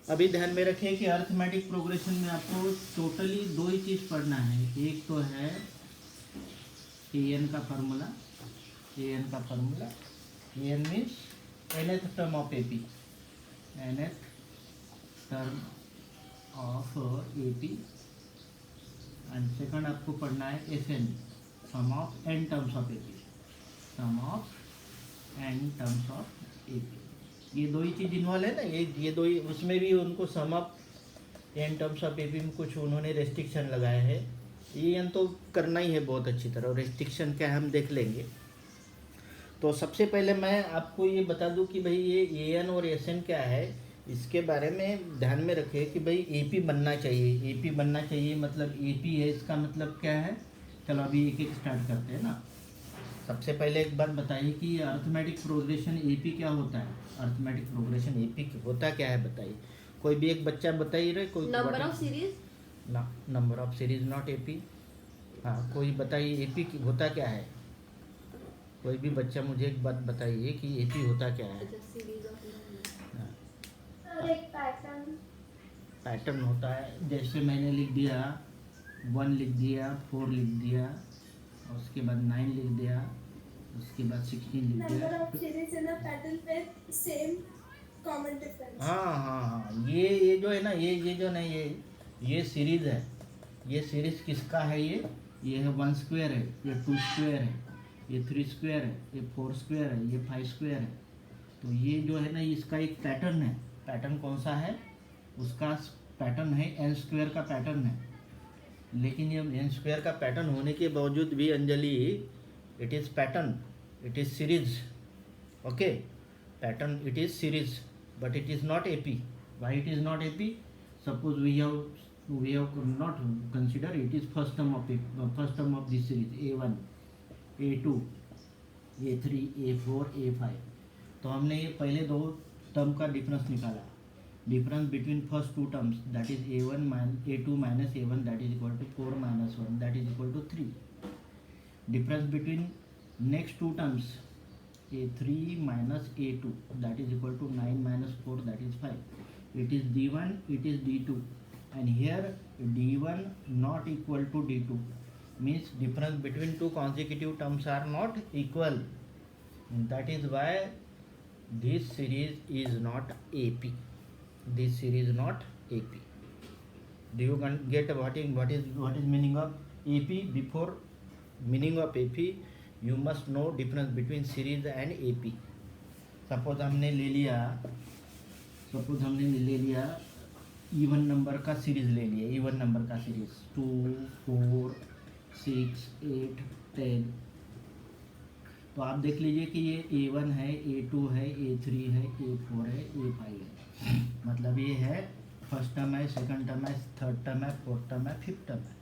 अभी ध्यान में रखें कि अर्थमेटिक प्रोग्रेशन में आपको टोटली दो ही चीज़ पढ़ना है। एक तो है एन का फार्मूला, एन का formula, N means nth term of AP, nth term of AP. And second आपको पढ़ना है S N, sum of N terms of AP, sum of N terms of AP. ये दो ही चीज़ इन्वॉल्व है ना, ये दो ही, उसमें भी उनको sum of N terms of AP में कुछ उन्होंने रेस्ट्रिक्शन लगाए हैं। ये एन तो करना ही है बहुत अच्छी तरह, और रेस्ट्रिक्शन क्या है हम देख लेंगे। तो सबसे पहले मैं आपको ये बता दूं कि भाई ये ए एन और एस एन क्या है, इसके बारे में ध्यान में रखें कि भाई ए पी बनना चाहिए। ए पी बनना चाहिए मतलब ए पी है, इसका मतलब क्या है। चलो अभी एक एक स्टार्ट करते हैं ना। सबसे पहले एक बात बताइए कि अर्थमेटिक प्रोग्रेशन ए पी क्या होता है। अर्थमेटिक प्रोग्रेशन ए पी होता क्या है बताइए। कोई भी एक बच्चा बताइए रहे कोई। नंबर ऑफ सीरीज, ना, number of series not A P. हाँ कोई बताइए ए पी होता क्या है। कोई भी बच्चा मुझे एक बात बताइए कि ए पी होता क्या है। Series of number. हाँ, और एक पैटर्न। पैटर्न होता है। जैसे मैंने लिख दिया 1 लिख दिया, 4 लिख दिया, और उसके बाद 9 लिख दिया, उसके बाद 16 लिख नंबर दिया। Of series in a pattern with same common difference. हाँ हाँ हाँ, ये जो है ना, ये जो ना, ये सीरीज है। ये सीरीज किसका है। ये है 1 स्क्वायर है, ये 2 स्क्वायर है, ये 3 स्क्वायर है, ये 4 स्क्वायर है, ये 5 स्क्वायर है। तो ये जो है ना, इसका एक पैटर्न है। पैटर्न कौन सा है, उसका पैटर्न है एन स्क्वायर का पैटर्न है। लेकिन ये एन स्क्वायर का पैटर्न होने के बावजूद भी Anjali, it is pattern, it is series. Okay, pattern it is series, but it is not AP. Why it is not AP? Suppose we have not consider it is first term of this series A1, A2, A3, A4, A5। तो हमने ये पहले दो term का difference निकाला। Difference between first two terms that is A1 A2 minus A1 that is equal to 4 minus 1 that is equal to 3। Difference between next two terms A3 minus A2 that is equal to 9 minus 4 that is 5. It is D1, it is D2, and here D1 not equal to D2 means difference between two consecutive terms are not equal. That is why this series is not AP. This series is not AP. Do you get what is meaning of AP? Before meaning of AP you must know difference between series and AP. Suppose हमने ले लिया even number का series ले लिया, even number का series 2, 4, 6, 8, 10। तो आप देख लीजिए कि ये A1 है, A2 है, A3 है, A4 है, A5 है। मतलब ये है फर्स्ट टर्म है, सेकंड टर्म है, थर्ड टर्म है, फोर्थ टर्म है, फिफ्थ टर्म है।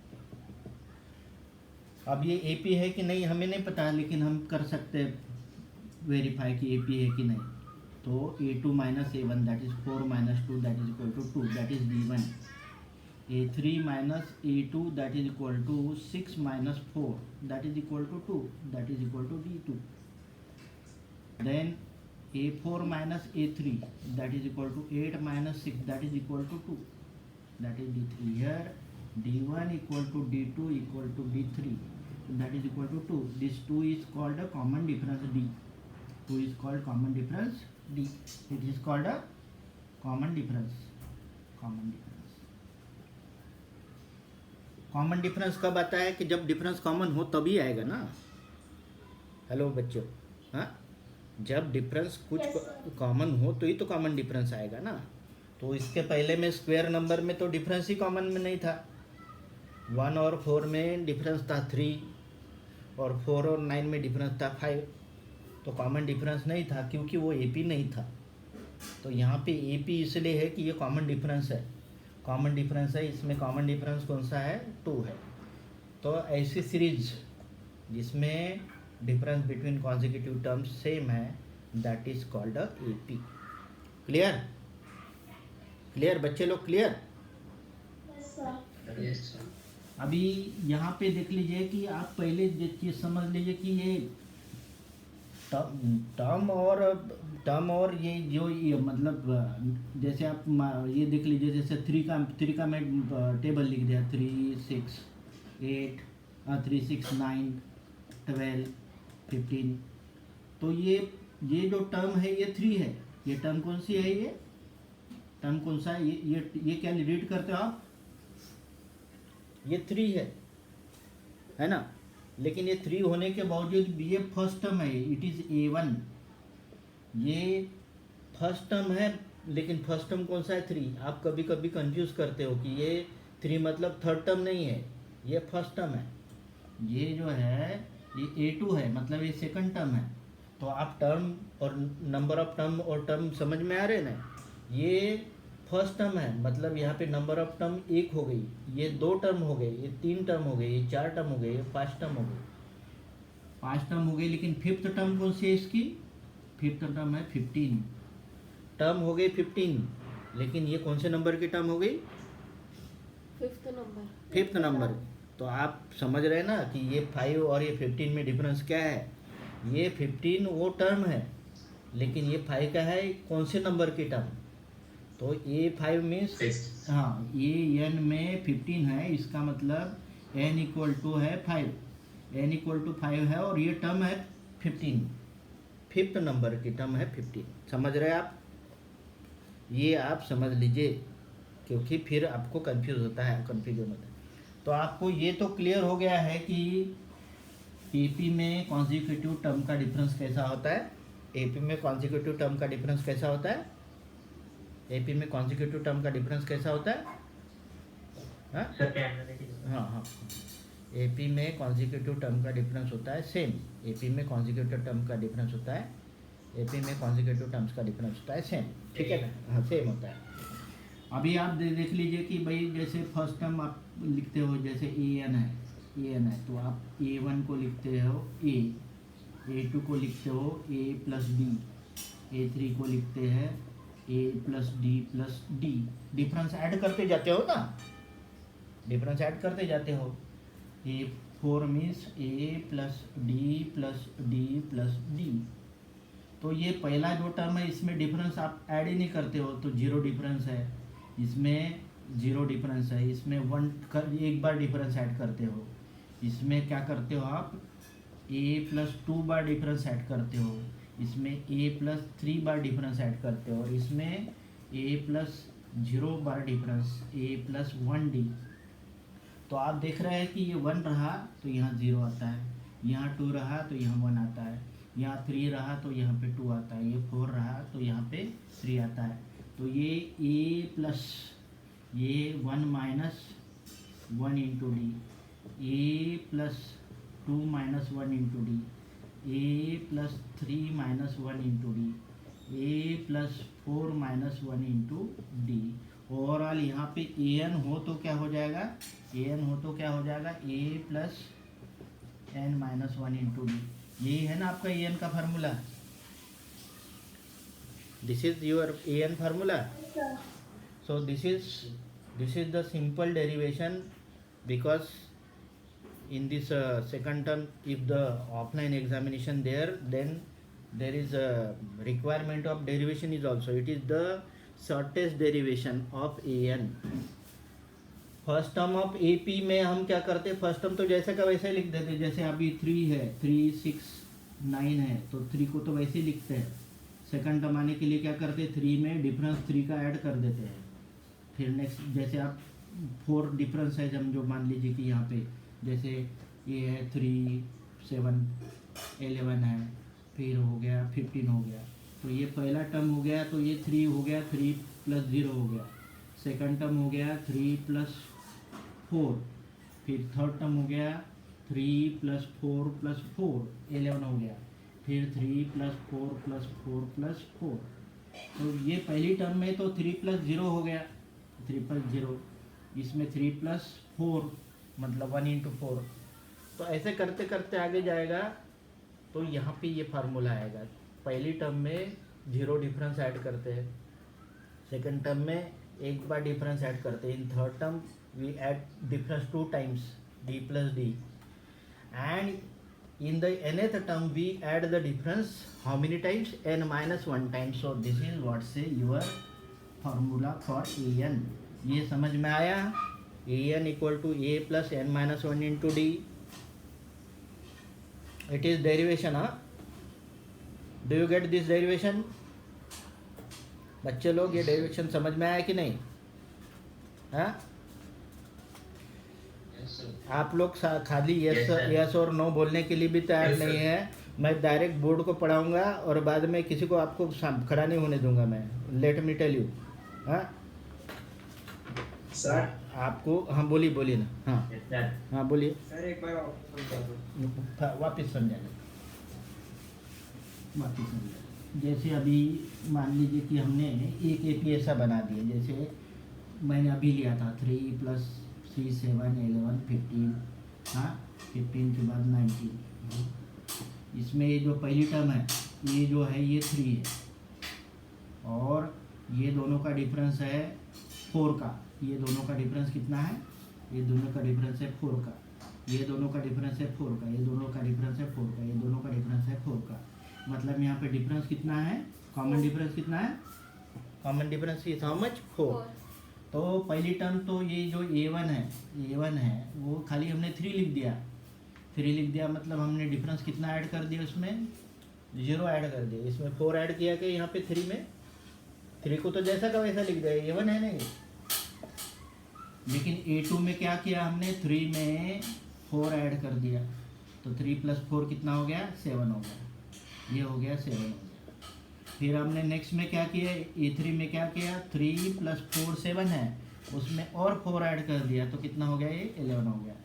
अब ये AP है कि नहीं हमें नहीं पता, लेकिन हम कर सकते हैं वेरीफाई कि AP है कि नहीं। तो A2 minus A1 that is 4 minus 2 that is equal to 2 that is D1। A3 minus A2 that is equal to 6 minus 4 that is equal to 2 that is equal to D2। Then A4 minus A3 that is equal to 8 minus 6 that is equal to 2 that is D3। Here D1 equal to D2 equal to D3 that is equal to 2. This 2 is called a common difference D. 2 is called common difference D. It is called a common difference. Common difference. Common difference कब आता है कि जब difference common हो तभी आएगा ना। Hello बच्चों, हाँ, जब difference कुछ common हो तो ही तो common difference आएगा ना। तो इसके पहले में स्क्वायर नंबर में तो डिफरेंस ही कॉमन में नहीं था। 1 और 4 में डिफरेंस था 3, और 4 और 9 में डिफरेंस था 5। तो कॉमन डिफरेंस नहीं था क्योंकि वो AP नहीं था। तो यहाँ पे AP इसलिए है कि ये कॉमन डिफरेंस है। कॉमन डिफरेंस है, इसमें कॉमन डिफरेंस कौन सा है, 2 है। तो ऐसी सीरीज जिसमें difference between consecutive terms same है that is called a AP। Clear clear बच्चे लोग, क्लियर। अभी यहाँ पे देख लीजिए कि आप पहले ये समझ लीजिए कि ये टर्म और ये जो ये मतलब जैसे आप ये देख लीजिए, जैसे थ्री का मैं टेबल लिख दिया, 3 6 8 3 6 9 12 15। तो ये जो टर्म है ये 3 है। ये टर्म कौन सी है? ये टर्म कौन सा है? ये क्या रीड करते हो आप? ये 3 है ना। लेकिन ये 3 होने के बावजूद ये फर्स्ट टर्म है, इट इज़ A1। ये फर्स्ट टर्म है, लेकिन फर्स्ट टर्म कौन सा है? 3। आप कभी कभी कंफ्यूज करते हो कि ये 3 मतलब थर्ड टर्म नहीं है, ये फर्स्ट टर्म है। ये जो है ये A2 है, मतलब ये सेकंड टर्म है। तो आप टर्म और नंबर ऑफ टर्म और टर्म समझ में आ रहे हैं ना। ये फर्स्ट टर्म है, मतलब यहाँ पे नंबर ऑफ टर्म 1 हो गई, ये 2 टर्म हो गए, ये 3 टर्म हो गए, ये 4 टर्म हो गए, ये 5 टर्म हो गए, 5 टर्म हो गई। लेकिन फिफ्थ टर्म कौन सी है इसकी? फिफ्थ टर्म है 15। टर्म हो गई 15, लेकिन ये कौन से नंबर की टर्म हो गई? Fifth number. तो आप समझ रहे हैं ना कि ये 5 और ये 15 में डिफरेंस क्या है। ये 15 वो टर्म है, लेकिन ये 5 का है कौन से नंबर की टर्म? तो ये 5 मीन्स, हाँ, ये n में 15 है, इसका मतलब n इक्वल टू है 5, n इक्वल टू 5 है, और ये टर्म है 15, फिफ्थ नंबर की टर्म है 15। समझ रहे हैं आप? ये आप समझ लीजिए, क्योंकि फिर आपको कंफ्यूजन होता है। तो आपको ये तो क्लियर हो गया है कि एपी में कॉन्जिक्यूटिव टर्म का डिफरेंस कैसा होता है। एपी में कॉन्जिक्यूटिव टर्म का डिफरेंस कैसा होता है? एपी में कॉन्जिक्यूटिव टर्म का डिफरेंस कैसा होता है? हाँ, एपी में कॉन्जिक्यूटिव टर्म का डिफरेंस होता है सेम। एपी में कॉन्जिक्यूटिव टर्म का डिफरेंस होता है, एपी में कॉन्जिक्यूटिव टर्म्स का डिफरेंस होता है सेम, ठीक है ना। हाँ, सेम होता है। अभी आप देख लीजिए कि भाई जैसे फर्स्ट टर्म आप लिखते हो, जैसे an है, तो आप A1 को लिखते हो A, A2 को लिखते हो A प्लस D, A3 को लिखते हैं A plus D plus D। Difference add करते जाते हो ना, डिफरेंस ऐड करते जाते हो। A4 means A plus D plus D plus D। तो ये पहला जो टर्म है इसमें डिफरेंस आप ऐड ही नहीं करते हो, तो 0 डिफरेंस है, इसमें 0 डिफरेंस है, इसमें एक बार डिफरेंस ऐड करते हो। इसमें क्या करते हो आप? a plus 2 bar difference add करते हो, इसमें a plus 3 bar difference add करते हो, और इसमें a plus 0 bar difference, a plus 1d। तो आप देख रहे हैं कि ये 1 रहा तो यहाँ 0 आता है, यहाँ 2 रहा तो यहाँ 1 आता है, यहाँ 3 रहा तो यहाँ पे 2 आता है, ये 4 रहा तो यहाँ पे 3 आता है। तो ये a प्लस ये 1 minus 1 into D, A plus 2 minus 1 into D, A plus 3 minus 1 into D, A plus 4 minus 1 into D. Overall यहाँ पे an हो तो क्या हो जाएगा? an हो तो क्या हो जाएगा? a plus n minus 1 into D. यही है ना आपका an का formula. This is your an formula. So this is the simple derivation, because in this second term, if the offline examination there, then there is a requirement of derivation is also. It is the shortest derivation of an. First term of AP में हम क्या करते? First term तो जैसे का वैसे लिख देते, जैसे अभी 3 है, 3 6 9 है, तो 3 को तो वैसे ही लिखते हैं। सेकंड टर्म आने के लिए क्या करते हैं? 3 में डिफरेंस 3 का ऐड कर देते हैं। फिर नेक्स्ट जैसे आप 4 डिफरेंस है, जब जो मान लीजिए कि यहाँ पे जैसे ये है 3 7 11 है, फिर हो गया 15 हो गया, तो ये पहला टर्म हो गया, तो ये 3 हो गया, 3 प्लस 0 हो गया। सेकंड टर्म हो गया 3 प्लस 4, फिर थर्ड टर्म हो गया 3 प्लस 4 प्लस 4 11 हो गया, फिर 3 प्लस 4 प्लस 4 प्लस 4। तो ये पहली टर्म में तो 3 प्लस 0 हो गया, 3 प्लस 0, इसमें 3 प्लस 4 मतलब 1 इंटू 4। तो ऐसे करते करते आगे जाएगा, तो यहाँ पे ये फार्मूला आएगा। पहली टर्म में 0 डिफरेंस ऐड करते हैं, सेकंड टर्म में एक बार डिफरेंस ऐड करते हैं, in third term we add difference 2 times d plus D, and in the nth term we add the difference how many times? n minus 1 times. So this is what say your formula for an. ये समझ में आया? an equal to a plus n minus 1 into d. It is derivation, huh? Do you get this derivation? बच्चे लोग ये derivation समझ में आया कि नहीं? हाँ, आप लोग खाली यस और नो बोलने के लिए भी तैयार नहीं है। मैं डायरेक्ट बोर्ड को पढ़ाऊंगा और बाद में किसी को आपको खड़ा नहीं होने दूंगा मैं। Let me tell you. हाँ सर आपको, हाँ बोलिए ना। हाँ हाँ बोलिए सर, एक बार वापस समझा। जैसे अभी मान लीजिए कि हमने एक एपी ऐसा बना दिया, जैसे मैंने अभी लिया था 3 + 3 7 11 15, हाँ 15 के बाद 19। इसमें ये जो पहली टर्म है ये जो है ये 3 है, और ये दोनों का डिफरेंस है 4 का। ये दोनों का डिफरेंस कितना है? ये दोनों का डिफरेंस है 4 का। ये दोनों का डिफरेंस है 4 का। ये दोनों का डिफरेंस है 4 का। ये दोनों का डिफरेंस है 4 का। मतलब यहाँ पे डिफरेंस कितना है? कॉमन डिफरेंस कितना है? Common difference is how much? 4। तो पहली टर्म तो ये जो a1 है वो खाली हमने 3 लिख दिया। 3 लिख दिया मतलब हमने डिफरेंस कितना ऐड कर दिया? उसमें 0 ऐड कर दिया। इसमें 4 ऐड किया कि यहाँ पे 3 में? 3 को तो जैसा का वैसा लिख दिया, a1 है नहीं। लेकिन a2 में क्या किया हमने? 3 में 4 ऐड कर दिया, तो 3 + 4 कितना हो गया? 7 हो गया। ये हो गया 7 हो गया। फिर हमने नेक्स्ट में क्या किया? a3 में क्या किया? 3 + 4 7 है, उसमें और 4 ऐड कर दिया, तो कितना हो गया? ये 11 हो गया।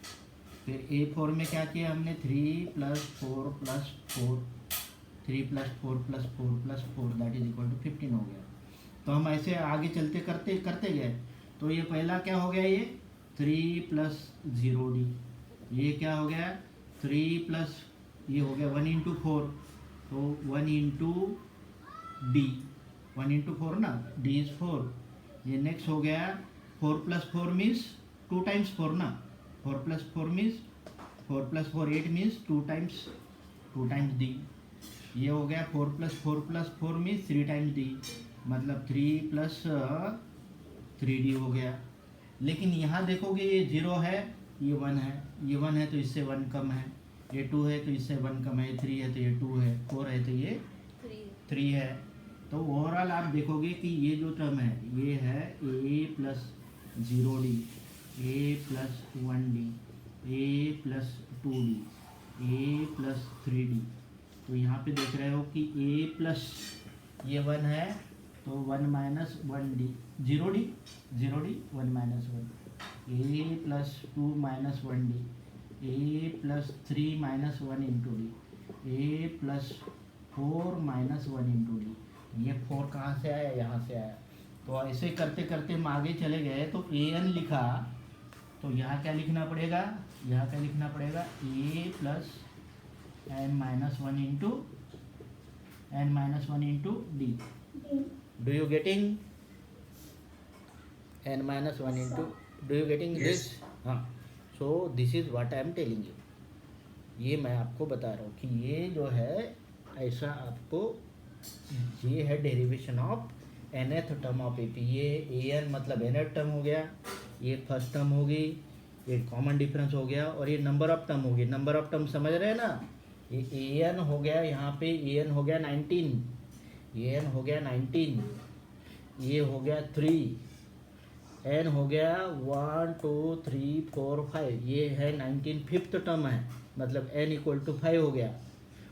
फिर a4 में क्या किया हमने? 3 + 4 + 4, 3 + 4 + 4 + 4 दैट इज इक्वल टू 15 हो गया। तो हम ऐसे आगे चलते करते गए। तो ये पहला क्या हो गया? ये 3 + 0d। ये क्या हो गया? 3 + ये हो गया 1 × 4, तो 1 × d, 1 × 4 ना, d इज 4। ये नेक्स्ट हो गया 4 + 4 मीन्स 2 टाइम्स 4 ना, 4 + 4 मीन्स 4 + 4 8 मीन्स 2 टाइम्स d। ये हो गया 4 + 4 + 4 मीन्स 3 टाइम्स d, मतलब 3 + 3d हो गया। लेकिन यहाँ देखोगे ये 0 है, ये 1 है, ये 1 है तो इससे 1 कम है, ये 2 है तो इससे 1 कम है, ये 3 है तो ये 2 है, 4 है तो ये 3 है। तो ओवरऑल आप देखोगे कि ये जो टर्म है ये है a + 0d, a + 1d, a + 2d, a + 3d। तो यहाँ पे देख रहे हो कि a प्लस ये 1 है तो 1 - 1d, 0d 1 - 1, a + 2 - 1d, a + 3 - 1 into d, a + 4 - 1 into d। ये 4 कहाँ से आया? यहाँ से आया। तो ऐसे करते करते हम आगे चले गए तो an लिखा, तो यहाँ क्या लिखना पड़ेगा? यहाँ क्या लिखना पड़ेगा? a + n - 1 into d। Do you getting n - 1 into? Do you getting this? हाँ। So this is what I am telling you. ये मैं आपको बता रहा हूँ कि ये जो है ऐसा आपको, ये है derivation of nth term of AP। ये an मतलब nth टर्म हो गया, ये फर्स्ट टर्म होगी, ये कॉमन डिफरेंस हो गया, और ये नंबर ऑफ टर्म होगी। नंबर ऑफ टर्म समझ रहे हैं ना? ये an हो गया, यहाँ पे an हो गया 19, an हो गया 19, ये हो गया 3, n हो गया 1 2 3 4 5, ये है 19 फिफ्थ टर्म है, मतलब n = 5 हो गया,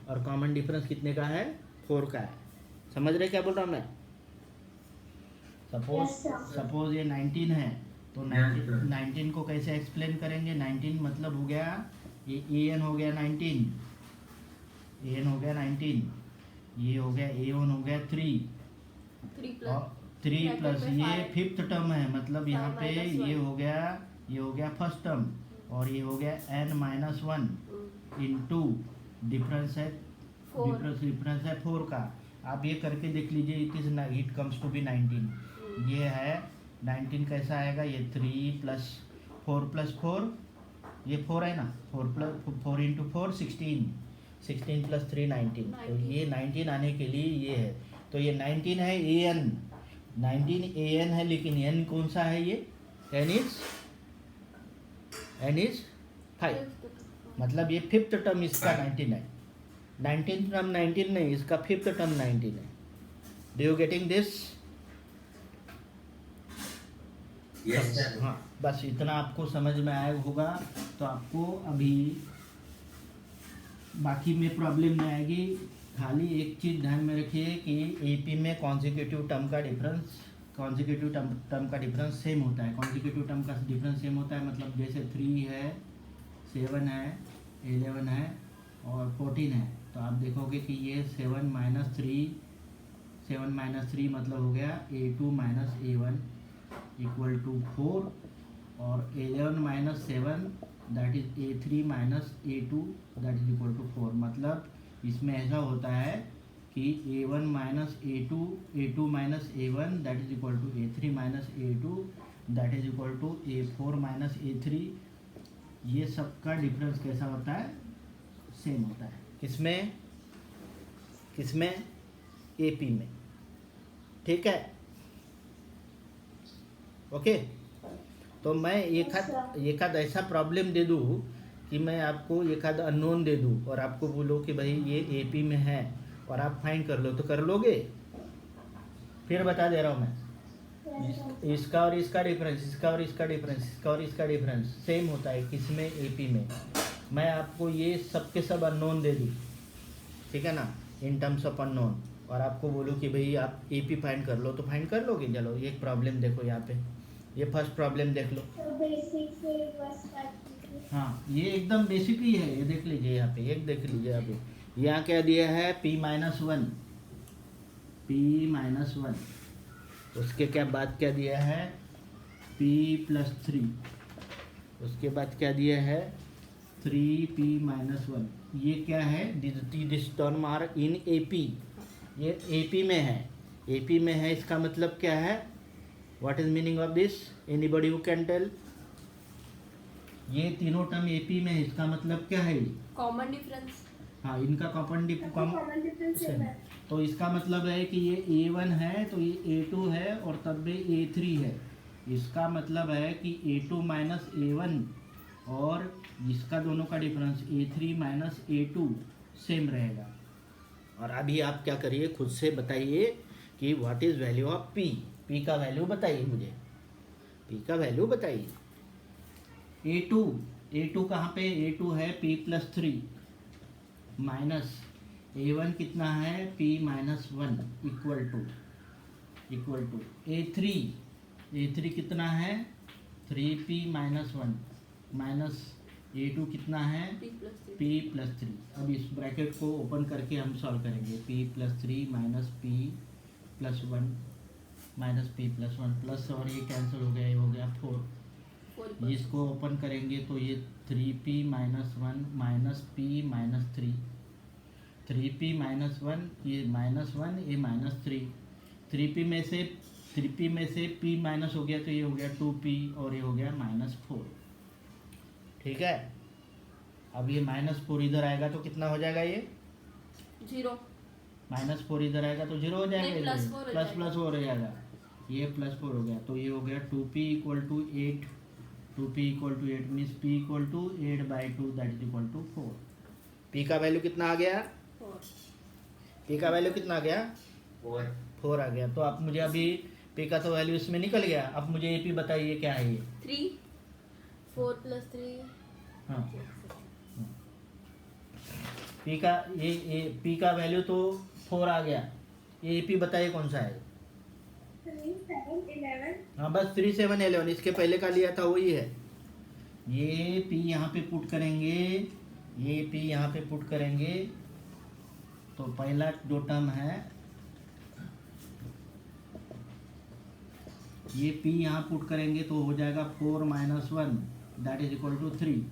और कॉमन डिफरेंस कितने का है? 4 का है। समझ रहे क्या बोल रहा हूँ मैं? सपोज ये 19 है तो 19 को कैसे एक्सप्लेन करेंगे? 19 मतलब हो गया ये an हो गया 19, an हो गया 19, ये हो गया a1 हो गया 3 और 3 प्लस ये फिफ्थ टर्म है, मतलब यहाँ पे ये हो गया फर्स्ट टर्म, और ये हो गया n - 1 इंटू डिफरेंस है 4 का। आप ये करके देख लीजिए, इट कम्स टू बी 19। ये है 19 कैसा आएगा? ये 3 + 4 + 4, ये 4 है ना, 4 × 4 16, 16 प्लस 3 19। तो 19। ये 19 आने के लिए ये है, तो ये 19 है an, 19 an है, लेकिन n कौन सा है ये? n इज 5, मतलब ये फिफ्थ टर्म इसका 19 है। 19th टर्म 19 नहीं, इसका फिफ्थ टर्म 19 है। Do you getting this? Yes, sir. हाँ, बस इतना आपको समझ में आया होगा, तो आपको अभी बाकी में प्रॉब्लम नहीं आएगी। खाली एक चीज़ ध्यान में रखिए कि एपी में कॉन्जिक्यूटिव टर्म का डिफरेंस सेम होता है। कॉन्जिक्यूटिव टर्म का डिफरेंस सेम होता है, मतलब जैसे 3 है, 7 है, 11 है और 14 है, तो आप देखोगे कि ये 7 माइनस 3 मतलब हो गया a2 minus a1 equal to 4, और 11 minus 7 that is a3 minus a2 that is equal to 4। मतलब इसमें ऐसा होता है कि a1 minus a2 minus a1 that is equal to a3 minus a2 that is equal to a4 minus a3। ये सब का डिफरेंस कैसा होता है? सेम होता है। किसमें एपी में। ठीक है, ओके। तो मैं एक आध ऐसा प्रॉब्लम दे दूँ कि मैं आपको एक आध अननोन दे दूँ और आपको बोलो कि भाई ये एपी में है और आप फाइंड कर लो, तो कर लोगे? फिर बता दे रहा हूँ मैं, इसका और इसका डिफरेंस, इसका और इसका डिफरेंस, इसका और इसका डिफरेंस सेम होता है किसमें? एपी में। मैं आपको ये सब के सब अननोन दे दूँ, ठीक है ना, इन टर्म्स ऑफ अननोन, और आपको बोलूँ कि भाई आप एपी फाइंड कर लो, तो फाइंड कर लोगे? चलो एक प्रॉब्लम देखो यहाँ पे, ये फर्स्ट प्रॉब्लम देख लो। हाँ, ये एकदम बेसिक ही है, ये देख लीजिए यहाँ पे, एक देख लीजिए यहाँ पे, यहाँ क्या दिया है? p माइनस 1, उसके क्या बाद क्या दिया है? p प्लस 3, उसके बाद क्या दिया है? 3p minus 1। ये क्या है? This term are in AP, ये एपी में है, एपी में है, इसका मतलब क्या है? What is meaning of this? Anybody who can tell? ये तीनों टर्म एपी में है, इसका मतलब क्या है? Common difference. हाँ, इनका कॉमन डिफरेंस है। तो इसका मतलब है कि ये a1 है तो ये a2 है और तब भी a3 है। इसका मतलब है कि a2 माइनस a1 और इसका दोनों का difference a3 minus a2 same रहेगा। और अभी आप क्या करिए, खुद से बताइए कि what is value of p। p का वैल्यू बताइए मुझे, p का वैल्यू बताइए। a2 कहाँ पे? a2 है p प्लस 3 माइनस a1 कितना है? p minus 1 equal to a3 कितना है? 3p माइनस 1 माइनस a2 कितना है? p plus 3। अब इस ब्रैकेट को ओपन करके हम सॉल्व करेंगे। p plus 3 minus p plus 1 minus p plus 1 plus, और ये कैंसिल हो गया, ये हो गया 4। इसको ओपन करेंगे तो ये 3p minus 1 minus p minus 3, 3p minus 1, ये माइनस 1, ये माइनस 3, 3p में से p माइनस हो गया तो ये हो गया 2p और ये हो गया माइनस 4। ठीक है, अब ये माइनस 4 इधर आएगा तो कितना हो जाएगा? ये 0। माइनस 4 इधर आएगा तो 0 हो जाएगा, प्लस 4 हो जाएगा, ये प्लस 4 हो गया, तो ये हो गया 2p equal to 8, 2p equal to 8 means p equal to 8/2 that is equal to 4। p का वैल्यू कितना आ गया? 4। p का वैल्यू कितना आ गया? 4 आ गया। तो आप मुझे अभी p का तो वैल्यू इसमें निकल गया, अब मुझे ap बताइए क्या है ये? 3, 4 प्लस 3। हाँ, p का ये p का वैल्यू तो 4 आ गया, ये ap बताइए कौन सा है? 3, 7, 11। हाँ, बस 3, 7, 11 इसके पहले का लिया था वही है। ये p यहाँ पे पुट करेंगे, ये p यहाँ पे पुट करेंगे, तो पहला जो टर्म है ये p यहाँ पुट करेंगे तो हो जाएगा 4 minus 1 that is equal to 3।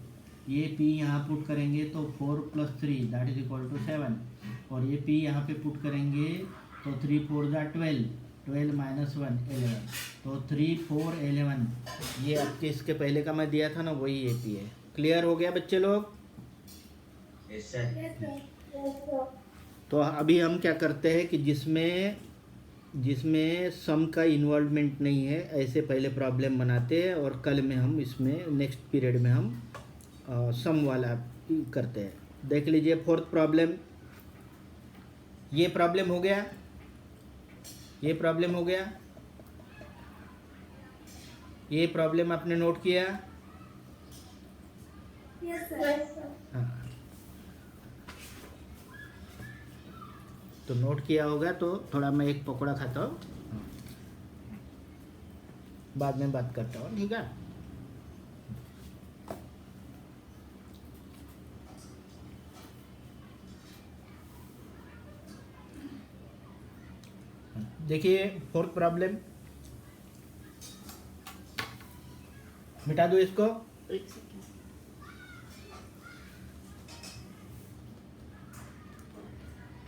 ये p यहाँ पुट करेंगे तो 4 plus 3 that is equal to 7, और ये p यहाँ पे पुट करेंगे तो 3 4 ज़ा 12 माइनस 1 11, तो 3 4 11। ये आपके इसके पहले का मैं दिया था ना, वही AP है। क्लियर हो गया बच्चे लोग? Yes, sir. Yes, sir. Yes, sir. तो अभी हम क्या करते हैं कि जिसमें जिसमें सम का इन्वॉल्वमेंट नहीं है ऐसे पहले प्रॉब्लम बनाते हैं, और कल में हम इसमें नेक्स्ट पीरियड में हम सम वाला करते हैं। देख लीजिए फोर्थ प्रॉब्लम, ये प्रॉब्लम हो गया, ये प्रॉब्लम हो गया, ये प्रॉब्लम आपने नोट किया। Yes, sir. Yes, sir. हाँ, तो नोट किया होगा। तो थोड़ा मैं एक पकौड़ा खाता हूँ, बाद में बात करता हूँ, ठीक है। देखिए फोर्थ प्रॉब्लम, मिटा दो इसको। एक सेकेंड।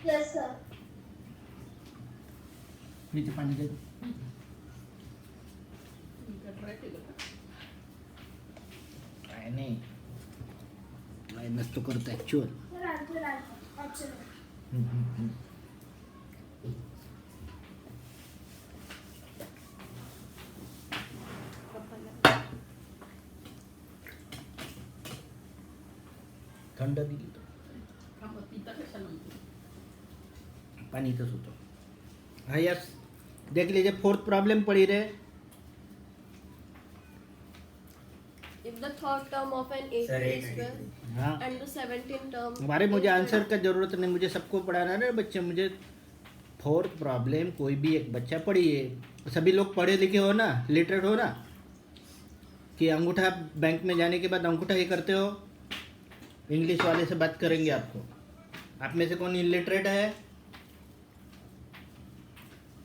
Yes, sir. नीचे पानी दे दो। काय नाही, मायनस तो करतो ॲक्च्युअल। Sir, answer. Actually. थंड दिली तो पानी इथंच होतं। हाँ यस, देख लीजिए फोर्थ प्रॉब्लम पड़ी रहे। If the third term of an AP Sir, is 12 हाँ, and the 17th term हमारे मुझे is आंसर का जरूरत नहीं, मुझे सबको पढ़ाना है बच्चे। मुझे फोर्थ प्रॉब्लम कोई भी एक बच्चा पढ़िए। सभी लोग पढ़े लिखे हो ना, लिटरेट हो ना, कि अंगूठा बैंक में जाने के बाद अंगूठा ही करते हो। इंग्लिश वाले से बात करेंगे आपको। आप में से कौन इलिटरेट है?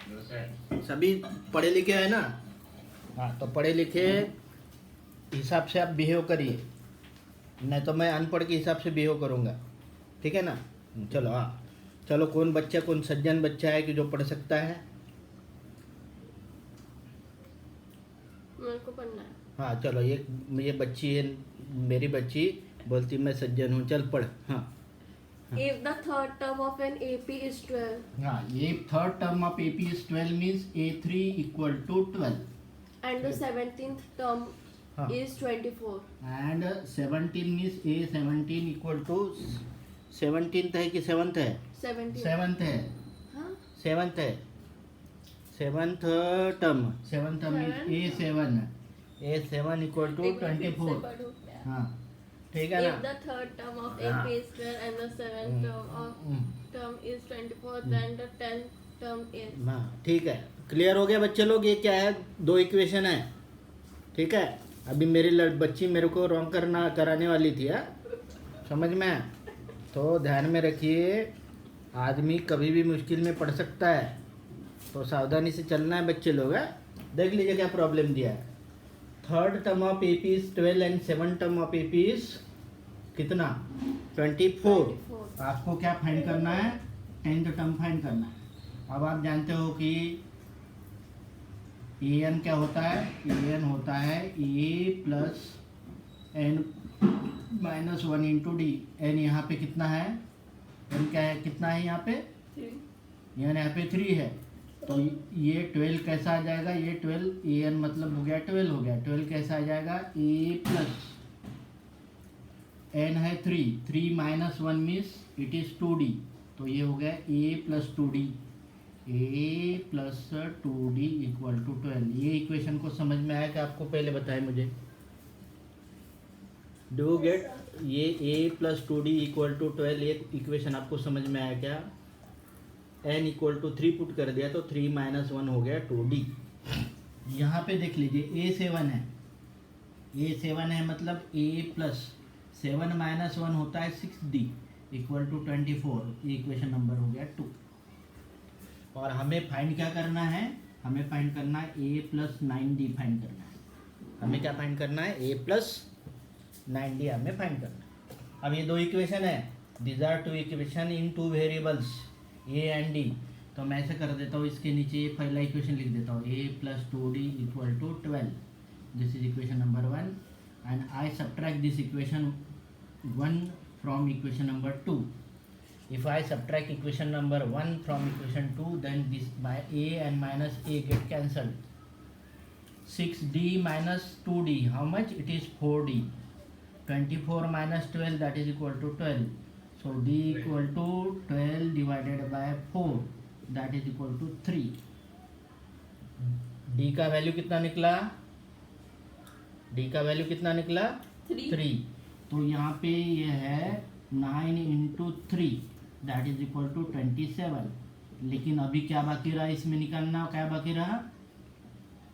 No, sir. सभी पढ़े लिखे हैं ना? हाँ, तो पढ़े लिखे हिसाब से आप बिहेव करिए, नहीं तो मैं अनपढ़ के हिसाब से बिहेव करूँगा, ठीक है ना। चलो हाँ, चलो कौन बच्चा, कौन सज्जन बच्चा है कि जो पढ़ सकता है? मेरे को पढ़ना है। हाँ चलो, ये बच्ची है, मेरी बच्ची बोलती मैं सज्जन हूँ, चल पढ़। हाँ If the third term of an AP is 12 हाँ, ये third term of AP is 12 means A3 equal to 12 and the 17th term हाँ, is 24, and 17 means A17 equal to 17th है कि 7th है? 17th. 7th है, हाँ? 7th है, 7th term, 7th term means Seven. A7 equal to एक बार फिर से 24। पढ़ो। हाँ ठीक है If ना। the third term of हाँ। AP is 12 and the 7th term is 24, then the 10th term is हाँ ठीक है, क्लियर हो गया बच्चे लोग। ये क्या है? दो इक्वेशन है, ठीक है। अभी मेरी बच्ची मेरे को रॉन्ग कराने वाली थी, है समझ में आया? तो ध्यान में रखिए, आदमी कभी भी मुश्किल में पड़ सकता है, तो सावधानी से चलना है बच्चे लोग, है। देख लीजिए क्या प्रॉब्लम दिया है। Third term of AP is 12 and 7th term of AP is कितना? 24। आपको क्या फाइंड करना है? 10th टर्म फाइंड करना है। अब आप जानते हो कि an क्या होता है? an होता है a plus n minus 1 into D. n यहाँ पे कितना है? n क्या है, कितना है यहाँ पे? 3. यहाँ पे 3 है, तो ये 12 कैसा आ जाएगा? ये 12 an मतलब हो गया 12 हो गया। 12 कैसा आ जाएगा? a प्लस n है 3 minus 1 means it is 2d, तो ये हो गया a plus 2d, a plus 2d equal to 12। ये इक्वेशन को समझ में आया कि आपको पहले बताए मुझे? Do get? ये a plus 2d equal to 12, ये इक्वेशन आपको समझ में आया क्या? n इक्वल टू 3 पुट कर दिया तो 3 माइनस 1 हो गया 2d। यहाँ पे देख लीजिए a7 है, a7 है मतलब a प्लस 7 माइनस 1 होता है 6d इक्वल टू 24। ये इक्वेशन नंबर हो गया 2। और हमें फाइंड क्या करना है? हमें फाइंड करना है a प्लस 9d फाइंड करना है। हमें क्या फाइंड करना है? a प्लस 9d हमें फाइंड करना है। अब ये दो इक्वेशन है, these are two equation in two variables a and d। तो मैं ऐसे कर देता हूँ, इसके नीचे पहला इक्वेशन लिख देता हूँ, a plus 2d equal to 12। This is equation number 1 and I subtract this equation 1 from equation number 2। If I subtract equation number 1 from equation 2, then this by a and minus a get cancelled. 6d minus 2d, how much? It is 4d. 24 minus 12, that is equal to 12. So d equal to 12 divided by 4, that is equal to 3. d का value कितना निकला? d का value कितना निकला? 3. तो यहाँ पे ये है 9 into 3, that is equal to 27. लेकिन अभी क्या बाकी रहा इसमें निकालना? क्या बाकी रहा?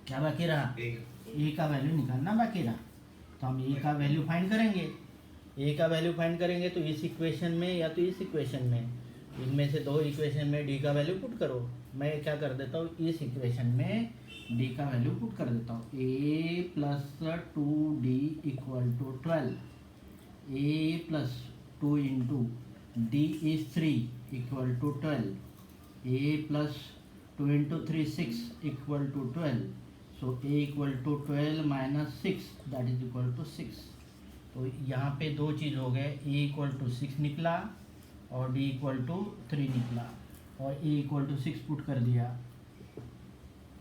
क्या बाकी रहा? ए का वैल्यू निकालना बाकी रहा. तो हम ए का वैल्यू फाइंड करेंगे. ए का वैल्यू फाइंड करेंगे तो इस इक्वेशन में या तो इस इक्वेशन में, इनमें से दो इक्वेशन में डी का वैल्यू पुट करो. मैं क्या कर देता हूँ, इस इक्वेशन में डी का वैल्यू पुट कर देता हूँ. A plus 2d equal to 12. A plus 2 into D is 3 equal to 12. A plus 2 into 3 6 equal to 12. So A equal to 12 minus 6, that is equal to 6. तो यहाँ पे दो चीज़ हो गए. ए इक्वल टू 6 निकला और डी इक्वल टू 3 निकला, और ए इक्वल टू 6 पुट कर दिया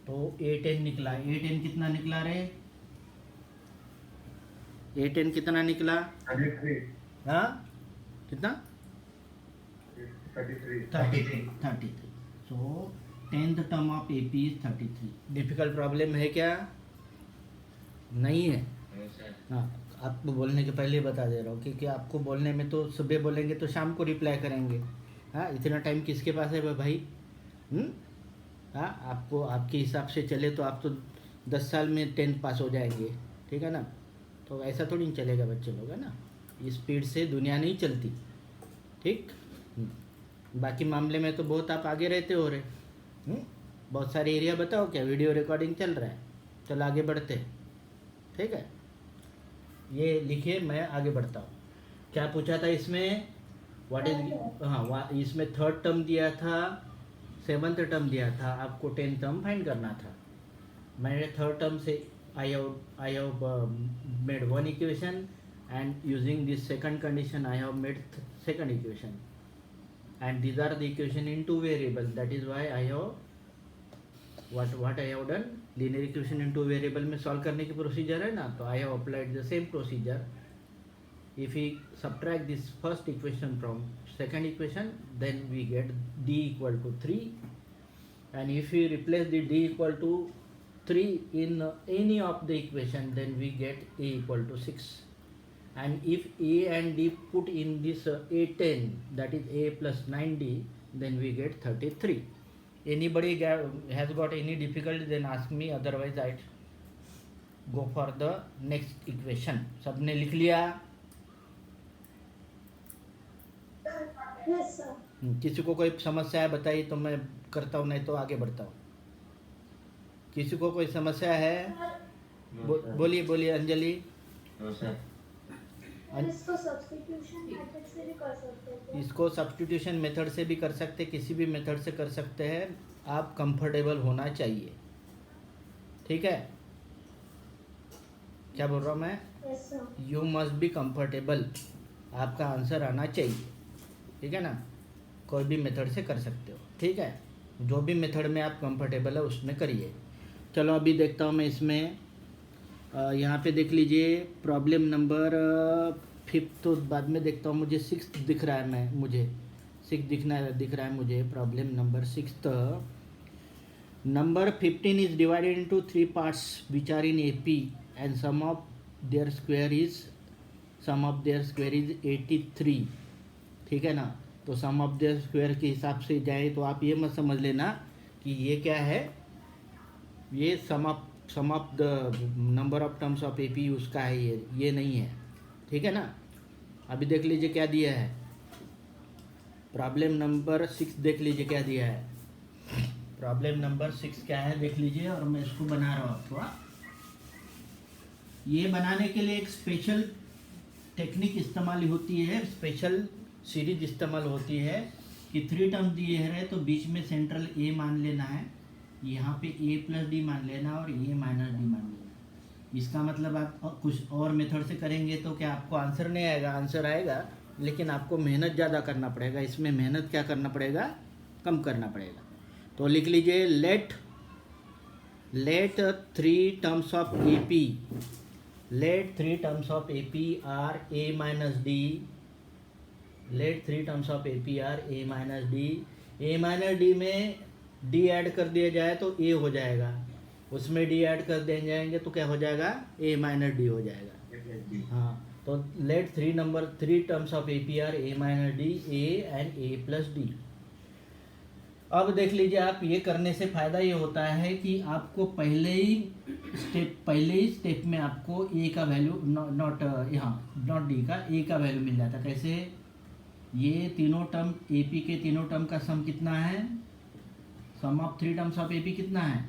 तो A10 निकला. A10 कितना निकला रे? A10 कितना निकला? 33. हाँ कितना? 33. 33. सो 10th term of AP is 33. Difficult problem है क्या? नहीं है. No, sir. हाँ, आपको बोलने के पहले बता दे रहा हूँ क्योंकि आपको बोलने में तो सुबह बोलेंगे तो शाम को रिप्लाई करेंगे. हाँ, इतना टाइम किसके पास है भाई? हाँ, आपको आपके हिसाब से चले तो आप तो 10 साल में 10th पास हो जाएंगे. ठीक है ना? तो ऐसा थोड़ी नहीं चलेगा बच्चे लोग, है ना? इस स्पीड से दुनिया नहीं चलती. ठीक. बाकी मामले में तो बहुत आप आगे रहते हो रहे. बहुत सारे एरिया बताओ. क्या वीडियो रिकॉर्डिंग चल रहा है? चलो आगे बढ़ते हैं. ठीक है, ये लिखिए, मैं आगे बढ़ता हूँ. क्या पूछा था इसमें? व्हाट इज, हाँ, इसमें 3rd टर्म दिया था, 7th टर्म दिया था, आपको 10th टर्म फाइंड करना था. मैंने 3rd टर्म से I have made 1 equation and using this second condition I have made second equation and these are the equation in 2 variable. That is why I have what I have done, linear equation in 2 variable में solve करने की procedure है ना, तो I have applied the same procedure. If we subtract this first equation from second equation, then we get d equal to 3, and if you replace the d equal to 3 in any of the equation, then we get a equal to 6. And if a and d put in this A10, that is a plus 9d, then we get 33. Anybody has got any difficulty, then ask me, otherwise I go for the next equation. सबने लिख लिया? Yes, sir. किसी को कोई समस्या है बताइए तो मैं करता हूँ, नहीं तो आगे बढ़ता हूँ. किसी को कोई समस्या है? No, sir. बोलिए अंजलि. No, sir. और इसको सब्स्टिट्यूशन मेथड से भी कर सकते हैं. इसको सब्स्टिट्यूशन मेथड से भी कर सकते हैं, किसी भी मेथड से कर सकते हैं. आप कंफर्टेबल होना चाहिए. ठीक है? क्या बोल रहा हूँ मैं? Yes, sir. You must be comfortable. आपका आंसर आना चाहिए. ठीक है ना? कोई भी मेथड से कर सकते हो. ठीक है, जो भी मेथड में आप कंफर्टेबल है उसमें करिए. चलो अभी देखता हूँ मैं इसमें. यहाँ पे देख लीजिए प्रॉब्लम नंबर 5th, तो बाद में देखता हूँ. मुझे 6th दिख रहा है, मुझे 6 दिख रहा है मुझे. Problem number 6th. Number 15 is divided into 3 parts which are in AP and sum of their square is 83. ठीक है ना? तो सम ऑफ देयर स्क्वायर के हिसाब से जाए तो आप ये मत समझ लेना कि ये क्या है, ये sum of the number of terms of AP उसका है, ये नहीं है. ठीक है ना? अभी देख लीजिए क्या दिया है. प्रॉब्लम नंबर 6 देख लीजिए क्या दिया है. प्रॉब्लम नंबर 6 क्या है देख लीजिए, और मैं इसको बना रहा हूँ आपको. ये बनाने के लिए एक स्पेशल टेक्निक इस्तेमाल होती है, स्पेशल सीरीज इस्तेमाल होती है कि 3 टर्म दिए हैं तो बीच में सेंट्रल A मान लेना है, यहाँ पे a प्लस डी मान लेना और a माइनस डी मान लेना. इसका मतलब आप कुछ और मेथड से करेंगे तो क्या आपको आंसर नहीं आएगा? आंसर आएगा. लेकिन आपको मेहनत ज़्यादा करना पड़ेगा। इसमें मेहनत क्या करना पड़ेगा, कम करना पड़ेगा। तो लिख लीजिए let 3 terms of AP, let 3 terms of AP are A minus D, let 3 terms of AP are A minus D। A minus D में D ऐड कर दिया जाए तो A हो जाएगा, उसमें D ऐड कर दिए जाएंगे तो क्या हो जाएगा, A माइनस D हो जाएगा। हाँ, तो let 3 terms of AP are A minus D, A and A plus D। अब देख लीजिए आप, ये करने से फ़ायदा ये होता है कि आपको पहले ही स्टेप में आपको ए का वैल्यू नॉट डी का ए का वैल्यू मिल जाता है। कैसे, ये तीनों टर्म AP के तीनों टर्म का सम कितना है, सम ऑफ 3 टर्म्स ऑफ AP कितना है,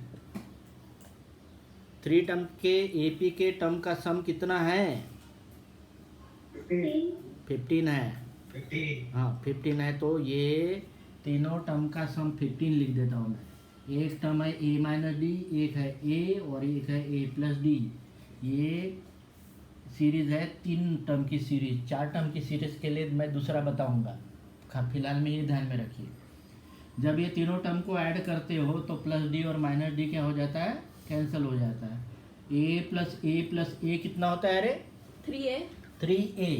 3 टर्म के AP के टर्म का सम कितना है, 15 है। 15। हाँ 15 है। तो ये तीनों टर्म का सम 15 लिख देता हूँ मैं। एक टर्म है A माइनस डी, एक है A और एक है A प्लस डी। ये सीरीज़ है 3 टर्म की सीरीज़। 4 टर्म की सीरीज़ के लिए मैं दूसरा बताऊँगा, फिलहाल में ये ध्यान में रखिए। जब ये तीनों टर्म को ऐड करते हो तो प्लस डी और माइनस डी क्या हो जाता है, कैंसिल हो जाता है। A प्लस ए कितना होता है, अरे 3A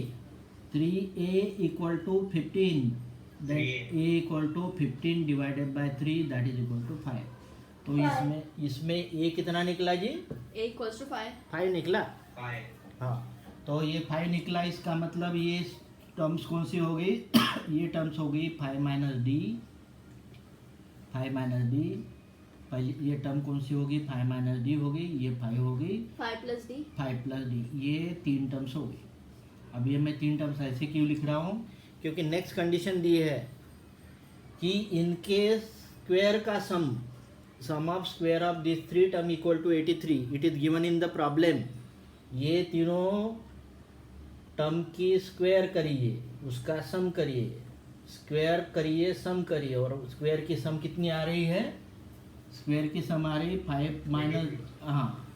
3A equal to 15, that A equal to 15 divided by 3 that is equal to 5। तो इसमें A कितना निकला जी, A equals to 5। 5 निकला। 5। हाँ, तो ये 5 निकला। इसका मतलब ये टर्म्स कौन सी हो गई ये टर्म्स हो गई 5 माइनस डी, 5 माइनस डी। पहले ये टर्म कौन सी होगी, 5 माइनस डी हो गई, ये 5 हो गई, 5 plus D। 5 plus D. ये 3 टर्म्स हो गई। अब ये मैं 3 टर्म्स ऐसे क्यों लिख रहा हूँ, क्योंकि नेक्स्ट कंडीशन दी है कि इनके स्क्वायर का sum of square of this 3 term equal to 83, it is given in the problem. ये तीनों टर्म की स्क्वायर करिए, उसका सम करिए, स्क्वायर करिए, सम करिए, और स्क्वायर की सम कितनी आ रही है, स्क्वायर की सम आ रही है 5 माइनस, हाँ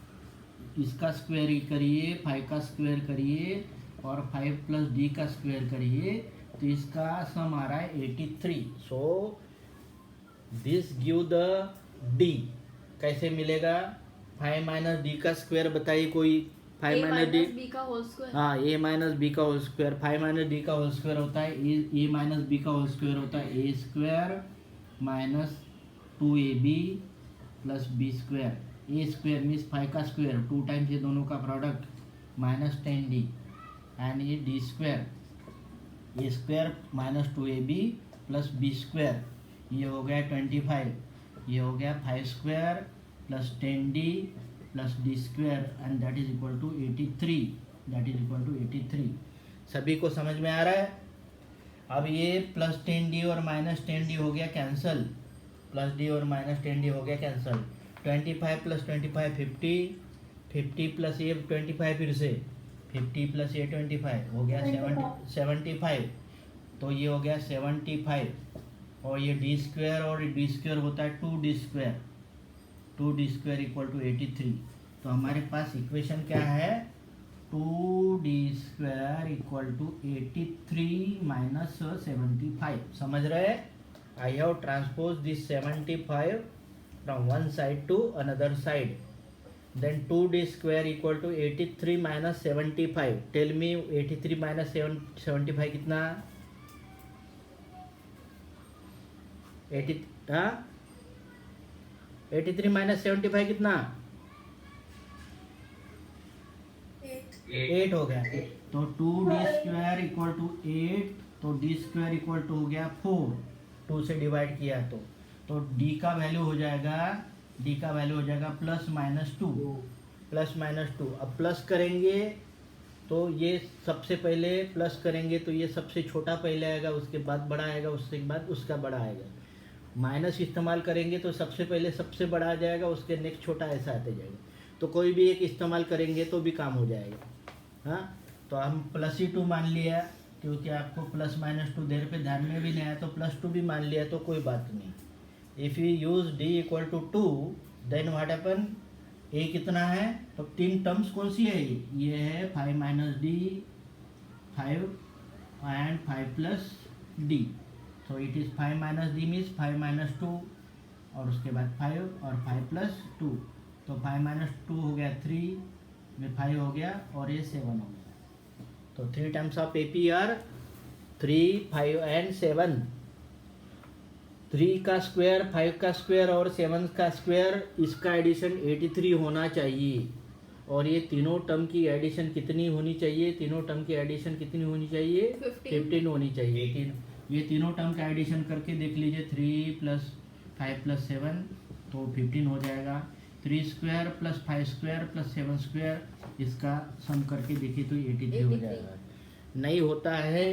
इसका स्क्वायर करिए, 5 का स्क्वायर करिए और 5 प्लस डी का स्क्वायर करिए, तो इसका सम आ रहा है 83। So this give the D. कैसे मिलेगा, 5 माइनस डी का स्क्वायर बताइए कोई, 5 माइनस डी, B का होल स्क्वायर। हाँ A माइनस बी का होल स्क्वायर। 5 माइनस डी का होल स्क्वायर होता है ए माइनस बी का होल स्क्वायर होता है A square minus 2AB plus B square. A square means 5 का स्क्वायर, 2 टाइम्स ये दोनों का प्रोडक्ट माइनस 10D एंड ये D square, A square minus 2AB plus B square, ये हो गया 25, ये हो गया 5 square plus 10D plus D square and that is equal to 83, that is equal to 83। सभी को समझ में आ रहा है। अब ये प्लस 10D और माइनस 10D हो गया कैंसल, प्लस डी और माइनस 10D हो गया कैंसल। 25 प्लस 25 50, 50 प्लस ये 25 फिर से 50 प्लस ये 25 हो गया 75। तो ये हो गया 75 और ये डी स्क्वायर और डी स्क्वायर होता है 2D square, 2D square equal to 83। तो हमारे पास इक्वेशन क्या है, 2D square equal to 83 minus 75। समझ रहे, I have transpose this 75 from one side to another side, then 2D square equal to 83 minus 75। Tell me 83 minus 75 कितना, 83 minus 75 कितना, 8 हो गया। तो 2D स्क्वायर इक्वल टू 8, तो डी स्क्वायर इक्वल टू हो गया 4, 2 से डिवाइड किया तो डी का वैल्यू हो जाएगा, डी का वैल्यू हो जाएगा प्लस माइनस 2, प्लस माइनस 2। अब प्लस करेंगे तो ये सबसे पहले प्लस करेंगे तो ये सबसे छोटा पहले आएगा, उसके बाद बड़ा आएगा, उसके बाद उसका बड़ा आएगा। माइनस इस्तेमाल करेंगे तो सबसे पहले सबसे बड़ा आ जाएगा, उसके नेक्स्ट छोटा, ऐसा आते जाएगा। तो कोई भी एक इस्तेमाल करेंगे तो भी काम हो जाएगा। हाँ, तो हम प्लस ही 2 मान लिया, क्योंकि आपको प्लस माइनस 2 देर पे ध्यान में भी नहीं आया, तो प्लस 2 भी मान लिया तो कोई बात नहीं। If you use D equal to 2 then what happen, A कितना है, तो 3 टर्म्स कौन सी है, ये है 5 minus D, 5 and 5 plus d. So it is 5 minus d means 5 minus 2 और उसके बाद 5 और 5 plus 2. तो 5 minus 2 हो गया 3 में 5 हो गया और ये 7 हो गया. तो 3 terms of AP are 3, 5 and 7. 3 का स्क्वायर, 5 का स्क्वायर और 7 का स्क्वायर, इसका एडिशन 83 होना चाहिए. और ये तीनों टर्म की एडिशन कितनी होनी चाहिए? तीनों टर्म की एडिशन कितनी होनी चाहिए? 15 होनी चाहिए. ये तीनों टर्म का एडिशन करके देख लीजिए. 3 प्लस 5 प्लस 7 तो 15 हो जाएगा. 3 square plus 5 square plus 7 square, इसका सम करके देखिए तो 83 हो जाएगा. नहीं होता है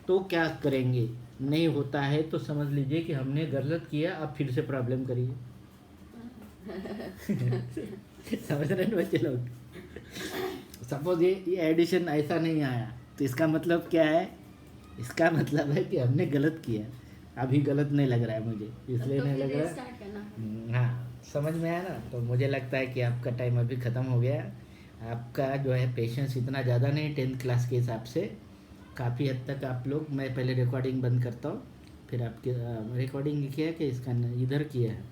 तो क्या करेंगे? नहीं होता है तो समझ लीजिए कि हमने गलत किया. अब फिर से प्रॉब्लम करिए. समझ रहे हैं बच्चे लोग? सपोज ये एडिशन ऐसा नहीं आया तो इसका मतलब क्या है? इसका मतलब है कि हमने गलत किया. अभी गलत नहीं लग रहा है मुझे, इसलिए नहीं लग रहा है. हाँ, समझ में आया ना? तो मुझे लगता है कि आपका टाइम अभी ख़त्म हो गया. आपका जो है पेशेंस इतना ज़्यादा नहीं 10th क्लास के हिसाब से. काफ़ी हद तक आप लोग, मैं पहले रिकॉर्डिंग बंद करता हूँ, फिर आपके रिकॉर्डिंग किया है कि इसका इधर किया है.